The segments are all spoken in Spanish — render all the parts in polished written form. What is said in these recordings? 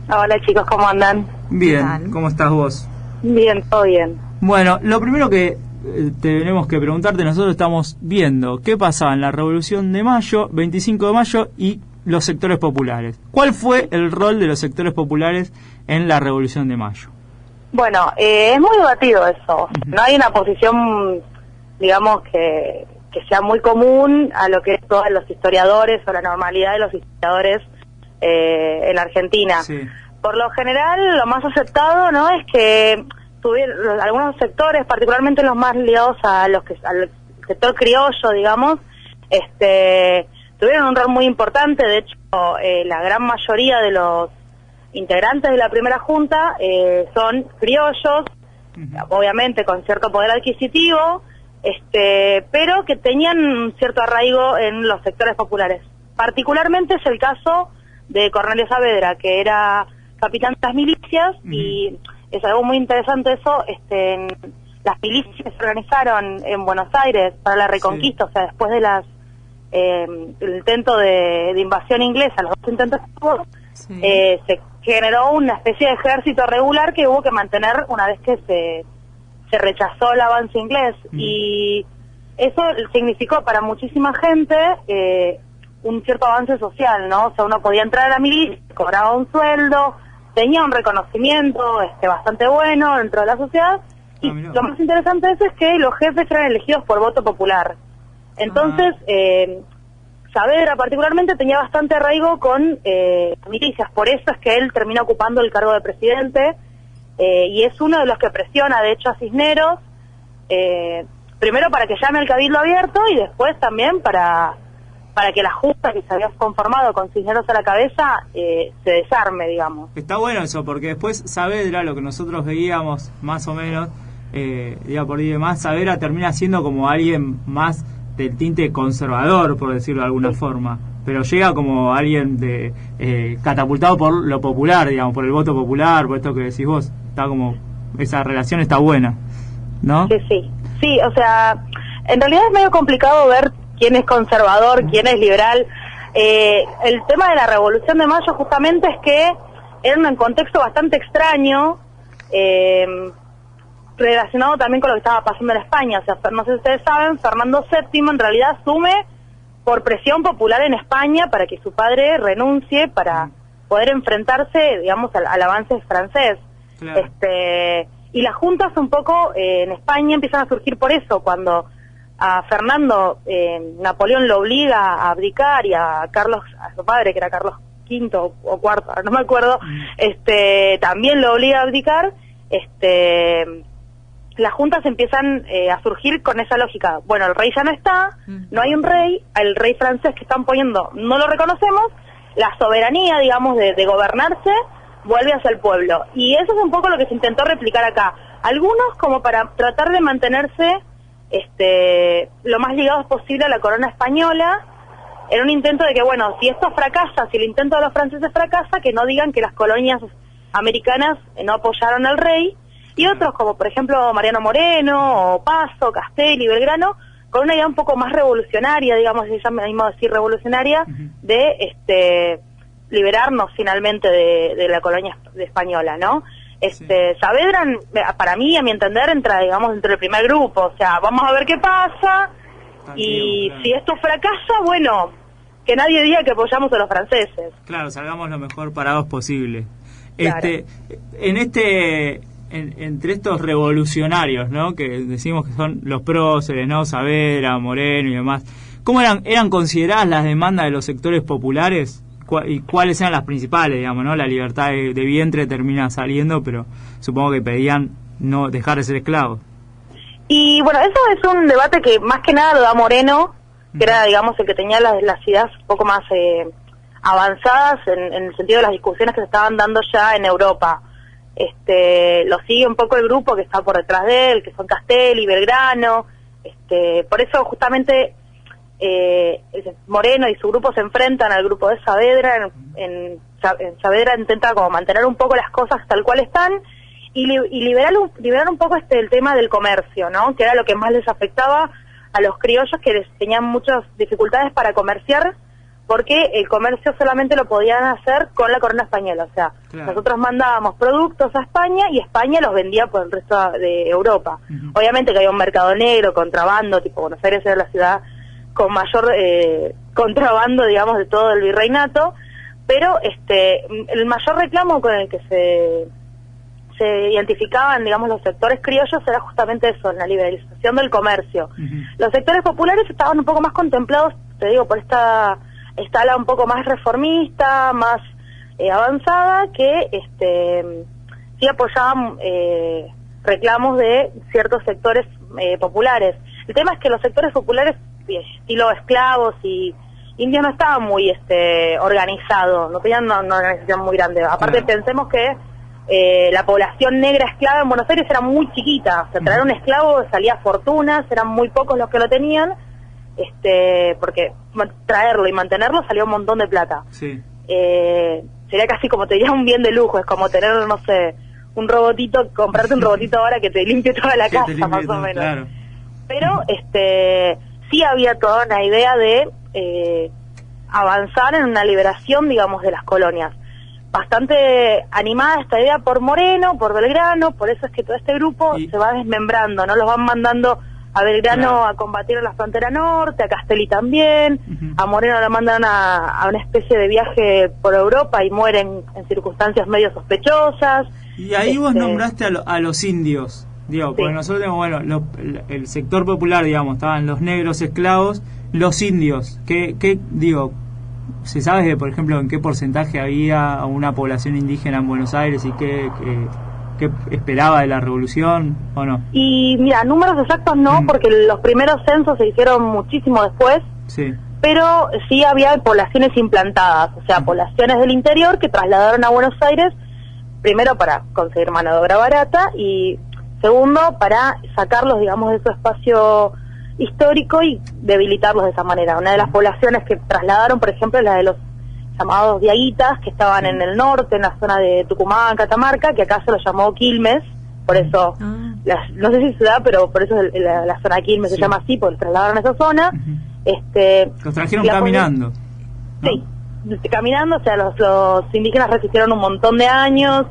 Hola chicos, ¿cómo andan? Bien, ¿cómo estás vos? Bien, todo bien. Bueno, lo primero que tenemos que preguntarte, nosotros estamos viendo qué pasaba en la Revolución de Mayo, 25 de mayo, y los sectores populares. ¿Cuál fue el rol de los sectores populares en la Revolución de Mayo? Bueno, es muy debatido eso. No hay una posición, digamos, que sea muy común a lo que es todos los historiadores o la normalidad de los historiadores en Argentina. Sí. Por lo general, lo más aceptado, ¿no?, es que tuvieron algunos sectores, particularmente los más ligados a al sector criollo, digamos, tuvieron un rol muy importante. De hecho, la gran mayoría de los integrantes de la primera junta son criollos, obviamente con cierto poder adquisitivo, pero que tenían un cierto arraigo en los sectores populares. Particularmente es el caso de Cornelio Saavedra, que era capitán de las milicias, y es algo muy interesante eso. Las milicias se organizaron en Buenos Aires para la Reconquista, sí. O sea, después de el intento de invasión inglesa, los dos intentos que hubo, sí. Se generó una especie de ejército regular que hubo que mantener una vez que se rechazó el avance inglés, y eso significó para muchísima gente un cierto avance social, ¿no? O sea, uno podía entrar a la milicia, cobraba un sueldo, tenía un reconocimiento bastante bueno dentro de la sociedad, y lo más interesante de eso es que los jefes eran elegidos por voto popular. Entonces, Saavedra particularmente tenía bastante arraigo con milicias, por eso es que él termina ocupando el cargo de presidente, y es uno de los que presiona, de hecho, a Cisneros, primero para que llame al Cabildo Abierto, y después también para que la Junta, que se había conformado con Cisneros a la cabeza, se desarme, digamos. Está bueno eso, porque después Saavedra, lo que nosotros veíamos más o menos, día por día y demás, Saavedra termina siendo como alguien más del tinte conservador, por decirlo de alguna forma, pero llega como alguien catapultado por lo popular, digamos, por el voto popular, por esto que decís vos. Está como, esa relación está buena, ¿no? Sí, o sea, en realidad es medio complicado ver quién es conservador, quién es liberal. El tema de la Revolución de Mayo justamente es que era un contexto bastante extraño, relacionado también con lo que estaba pasando en España. O sea, no sé si ustedes saben, Fernando VII en realidad asume por presión popular en España para que su padre renuncie para poder enfrentarse, digamos, al avance francés. Claro. Y las juntas un poco en España empiezan a surgir por eso, cuando a Fernando Napoleón lo obliga a abdicar, y a Carlos, a su padre, que era Carlos V o cuarto, no me acuerdo, también lo obliga a abdicar. Las juntas empiezan a surgir con esa lógica. Bueno, el rey ya no está, no hay un rey, el rey francés que están poniendo no lo reconocemos, la soberanía, digamos, de gobernarse vuelve hacia el pueblo. Y eso es un poco lo que se intentó replicar acá. Algunos como para tratar de mantenerse lo más ligados posible a la corona española, en un intento de que, bueno, si esto fracasa, si el intento de los franceses fracasa, que no digan que las colonias americanas no apoyaron al rey. Y otros, como por ejemplo Mariano Moreno, o Paso, Castelli, Belgrano, con una idea un poco más revolucionaria, digamos, si ya me animo a decir revolucionaria, de liberarnos finalmente de la colonia española, ¿no? Saavedra, para mí, a mi entender, entra, digamos, dentro del primer grupo. O sea, vamos a ver qué pasa, y claro, si esto fracasa, bueno, que nadie diga que apoyamos a los franceses. Claro, salgamos lo mejor parados posible. Claro. Entre estos revolucionarios, ¿no?, que decimos que son los próceres, ¿no?, Saavedra, Moreno y demás, ¿cómo eran consideradas las demandas de los sectores populares? ¿Y cuáles eran las principales, digamos, ¿no? La libertad de vientre termina saliendo, pero supongo que pedían no dejar de ser esclavos. Y bueno, eso es un debate que más que nada lo da Moreno, que era, digamos, el que tenía las ideas un poco más avanzadas en el sentido de las discusiones que se estaban dando ya en Europa. Lo sigue un poco el grupo que está por detrás de él, que son Castelli, Belgrano. Por eso justamente Moreno y su grupo se enfrentan al grupo de Saavedra. En Saavedra intenta como mantener un poco las cosas tal cual están, y liberar un poco el tema del comercio, ¿no?, que era lo que más les afectaba a los criollos, que tenían muchas dificultades para comerciar porque el comercio solamente lo podían hacer con la corona española, o sea, nosotros mandábamos productos a España y España los vendía por el resto de Europa. Obviamente que había un mercado negro, contrabando, tipo Buenos Aires era la ciudad con mayor contrabando, digamos, de todo el virreinato, pero el mayor reclamo con el que se identificaban, digamos, los sectores criollos era justamente eso, la liberalización del comercio. Los sectores populares estaban un poco más contemplados, te digo, por esta ala un poco más reformista, más avanzada, que sí apoyaban reclamos de ciertos sectores populares. El tema es que los sectores populares, estilo esclavos y indios, no estaban muy organizados, no tenían una organización muy grande. Aparte, pensemos que la población negra esclava en Buenos Aires era muy chiquita, o sea, traer un esclavo salía fortunas, eran muy pocos los que lo tenían, porque traerlo y mantenerlo salía un montón de plata. Sí. Sería casi como te diría un bien de lujo, es como tener, no sé, un robotito, comprarte un robotito ahora que te limpie toda la casa, más o menos. Claro. Pero sí había toda una idea de avanzar en una liberación, digamos, de las colonias. Bastante animada esta idea por Moreno, por Belgrano, por eso es que todo este grupo se va desmembrando, ¿no? Los van mandando a Belgrano a combatir en la frontera norte, a Castelli también, a Moreno lo mandan a una especie de viaje por Europa y mueren en circunstancias medio sospechosas. Y ahí vos nombraste a los indios, digo, porque nosotros tenemos, bueno, el sector popular, digamos, estaban los negros esclavos, los indios, ¿qué digo? ¿Se sabe, por ejemplo, en qué porcentaje había una población indígena en Buenos Aires y qué esperaba de la revolución o no? Y mira, números exactos no, porque los primeros censos se hicieron muchísimo después, pero sí había poblaciones implantadas, o sea, poblaciones del interior que trasladaron a Buenos Aires, primero para conseguir mano de obra barata y segundo para sacarlos, digamos, de su espacio histórico y debilitarlos de esa manera. Una de las poblaciones que trasladaron, por ejemplo, es la de los llamados diaguitas, que estaban en el norte, en la zona de Tucumán, Catamarca, que acá se lo llamó Quilmes, por eso, no sé si ciudad, pero por eso la zona de Quilmes se llama así, porque los trasladaron a esa zona. Los trajeron caminando, ¿no? Sí, caminando, o sea, los indígenas resistieron un montón de años,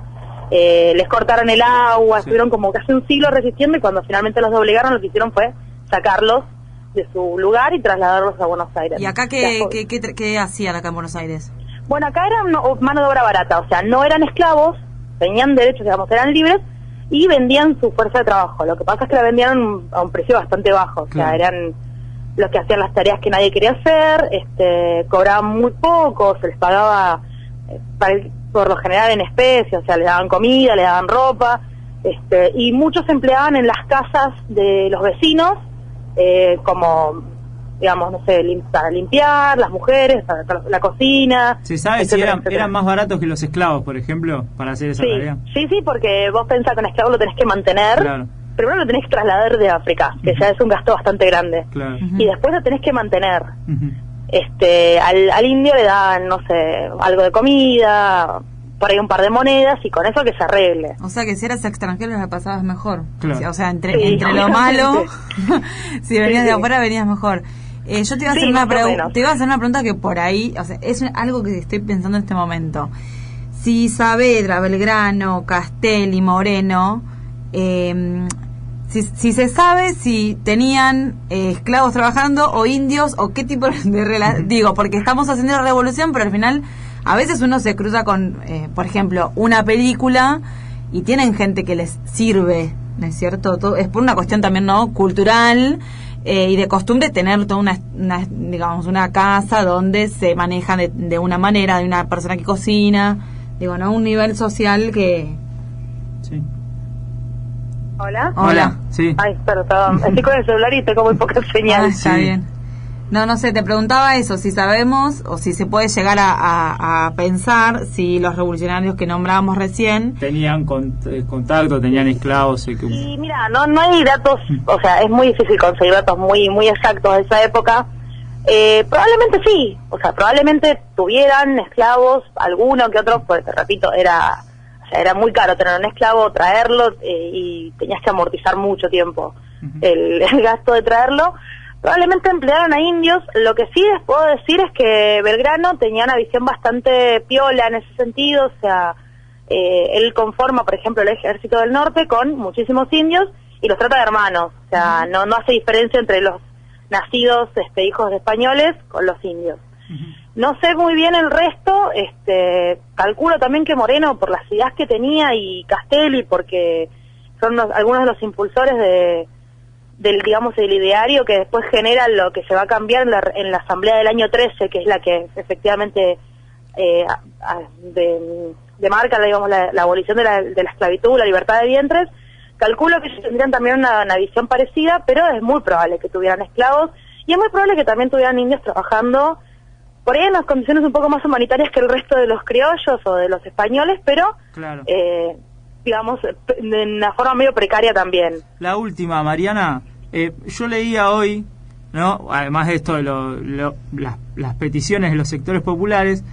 les cortaron el agua, estuvieron como casi un siglo resistiendo, y cuando finalmente los doblegaron, lo que hicieron fue sacarlos de su lugar y trasladarlos a Buenos Aires. ¿Y acá qué hacían acá en Buenos Aires? Bueno, acá era mano de obra barata, o sea, no eran esclavos, tenían derechos, digamos, eran libres y vendían su fuerza de trabajo. Lo que pasa es que la vendían a un precio bastante bajo, o sea, eran los que hacían las tareas que nadie quería hacer, cobraban muy poco, se les pagaba por lo general en especie, o sea, les daban comida, les daban ropa, y muchos se empleaban en las casas de los vecinos, como, digamos, no sé, para limpiar, las mujeres, para la cocina. ¿Se sabe si eran más baratos que los esclavos, por ejemplo, para hacer esa tarea? Sí, porque vos pensás que un esclavo lo tenés que mantener, primero lo tenés que trasladar de África, que ya es un gasto bastante grande, y después lo tenés que mantener. Al indio le daban, no sé, algo de comida, por ahí un par de monedas, y con eso que se arregle. O sea que si eras extranjero la pasabas mejor. O sea, entre lo malo, si venías de afuera venías mejor. Yo te iba a hacer una pregunta que por ahí, o sea, es algo que estoy pensando en este momento. Si Saavedra, Belgrano, Castelli, Moreno, si se sabe si tenían esclavos trabajando o indios o qué tipo de relación, digo, porque estamos haciendo la revolución, pero al final a veces uno se cruza con, por ejemplo, una película y tienen gente que les sirve, ¿no es cierto? Todo, es por una cuestión también, ¿no?, cultural y de costumbre tener toda digamos, una casa donde se maneja de una manera, de una persona que cocina, digo, ¿no? Un nivel social que... Sí. ¿Hola? Sí. Ay, perdón, estoy con el celular y tengo muy poca señal. Está bien. No sé, te preguntaba eso, si sabemos o si se puede llegar a pensar si los revolucionarios que nombrábamos recién tenían contacto, tenían esclavos. Y mira, no hay datos, o sea, es muy difícil conseguir datos muy exactos de esa época. Probablemente sí, o sea, probablemente tuvieran esclavos, alguno que otro, pues te repito, era muy caro tener un esclavo, traerlo, y tenías que amortizar mucho tiempo el gasto de traerlo. Probablemente emplearon a indios. Lo que sí les puedo decir es que Belgrano tenía una visión bastante piola en ese sentido, o sea, él conforma, por ejemplo, el Ejército del Norte con muchísimos indios y los trata de hermanos, o sea, no hace diferencia entre los nacidos hijos de españoles con los indios. No sé muy bien el resto, calculo también que Moreno, por las ideas que tenía, y Castelli, porque son algunos de los impulsores del ideario que después genera lo que se va a cambiar en la asamblea del año 13, que es la que efectivamente demarca, digamos, la abolición de la esclavitud, la libertad de vientres. Calculo que ellos tendrían también una visión parecida, pero es muy probable que tuvieran esclavos, y es muy probable que también tuvieran indios trabajando por ahí en las condiciones un poco más humanitarias que el resto de los criollos o de los españoles, pero claro, digamos, de una forma medio precaria también. La última, Mariana, yo leía hoy, ¿no? Además de esto de las peticiones de los sectores populares,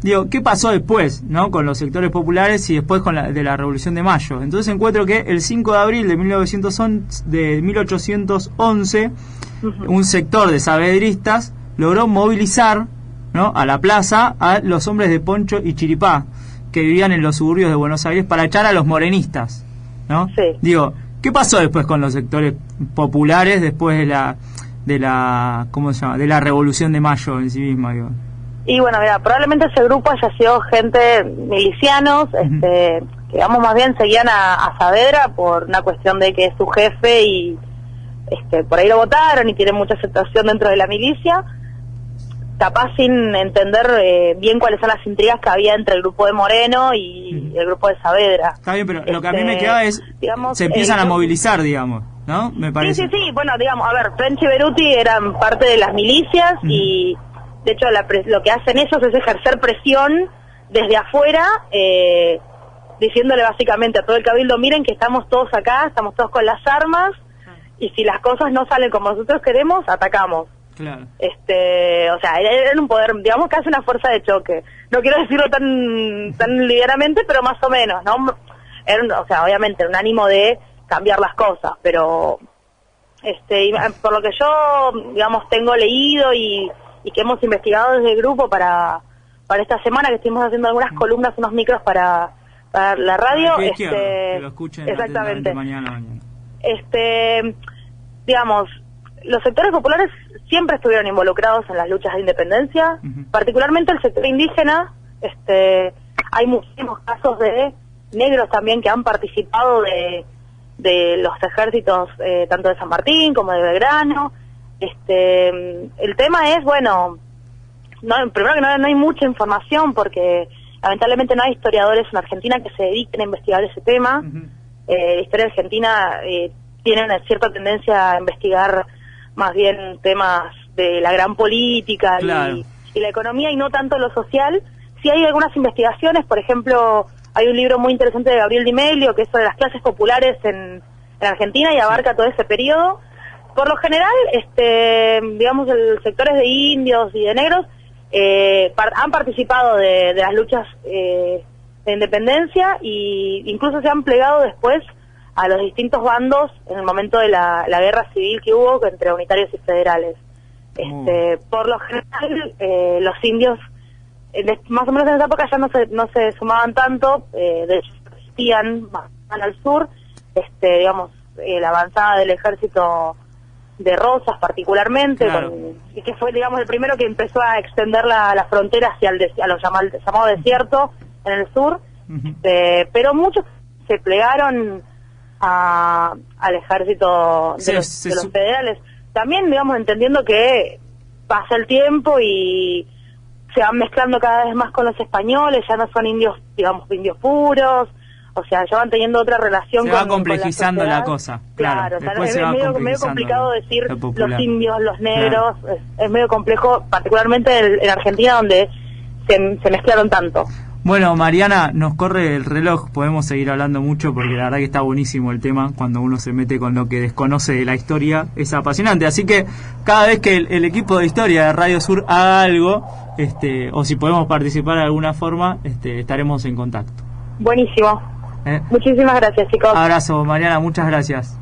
digo, ¿qué pasó después, ¿no? Con los sectores populares y después de la Revolución de Mayo? Entonces encuentro que el 5 de abril de 1811, un sector de saavedristas logró movilizar, ¿no?, a la plaza a los hombres de poncho y chiripá que vivían en los suburbios de Buenos Aires para echar a los morenistas, ¿no? Sí. Digo, ¿qué pasó después con los sectores populares después de la ¿cómo se llama?, de la Revolución de Mayo en sí misma, digo? Y bueno, mira, probablemente ese grupo haya sido gente, milicianos, que digamos más bien seguían a Saavedra por una cuestión de que es su jefe y por ahí lo votaron y tiene mucha aceptación dentro de la milicia, capaz sin entender bien cuáles son las intrigas que había entre el grupo de Moreno y el grupo de Saavedra. Está bien, pero lo que a mí me queda es, digamos, se empiezan a movilizar, digamos, ¿no? Me parece. Sí, bueno, digamos, a ver, French y Beruti eran parte de las milicias y de hecho lo que hacen ellos es ejercer presión desde afuera, diciéndole básicamente a todo el cabildo, miren que estamos todos acá, estamos todos con las armas, y si las cosas no salen como nosotros queremos, atacamos. Claro. O sea, era un poder, digamos que hace una fuerza de choque. No quiero decirlo tan livianamente, pero más o menos, ¿no? O sea, obviamente, un ánimo de cambiar las cosas, pero y por lo que yo, digamos, tengo leído y que hemos investigado desde el grupo para esta semana, que estuvimos haciendo algunas columnas, unos micros para la radio, que lo escuchen exactamente mañana. Digamos, los sectores populares siempre estuvieron involucrados en las luchas de independencia, particularmente el sector indígena. Hay muchísimos casos de negros también que han participado de los ejércitos, tanto de San Martín como de Belgrano. El tema es, bueno, primero que no hay mucha información porque lamentablemente no hay historiadores en Argentina que se dediquen a investigar ese tema. La historia argentina tiene una cierta tendencia a investigar más bien temas de la gran política, claro, y la economía, y no tanto lo social. Sí hay algunas investigaciones, por ejemplo, hay un libro muy interesante de Gabriel Di Meglio que es sobre las clases populares en Argentina y abarca todo ese periodo. Por lo general, digamos, los sectores de indios y de negros han participado de las luchas de independencia e incluso se han plegado después a los distintos bandos en el momento de la guerra civil que hubo entre unitarios y federales. Por lo general, los indios, más o menos en esa época ya no se sumaban tanto, de hecho existían más al sur, digamos, la avanzada del ejército de Rosas particularmente, claro, y que fue, digamos, el primero que empezó a extender la frontera hacia lo llamado desierto en el sur, pero muchos se plegaron al ejército de los federales, también, digamos, entendiendo que pasa el tiempo y se van mezclando cada vez más con los españoles, ya no son indios, digamos, indios puros, o sea, ya van teniendo otra relación. Se va complejizando la cosa, claro. O sea, es medio complicado decir los indios, los negros, claro. Es medio complejo, particularmente en Argentina, donde se mezclaron tanto. Bueno, Mariana, nos corre el reloj, podemos seguir hablando mucho porque la verdad que está buenísimo el tema, cuando uno se mete con lo que desconoce de la historia, es apasionante, así que cada vez que el equipo de historia de Radio Sur haga algo, o si podemos participar de alguna forma, estaremos en contacto. Buenísimo. Muchísimas gracias, chicos. Abrazo, Mariana, muchas gracias.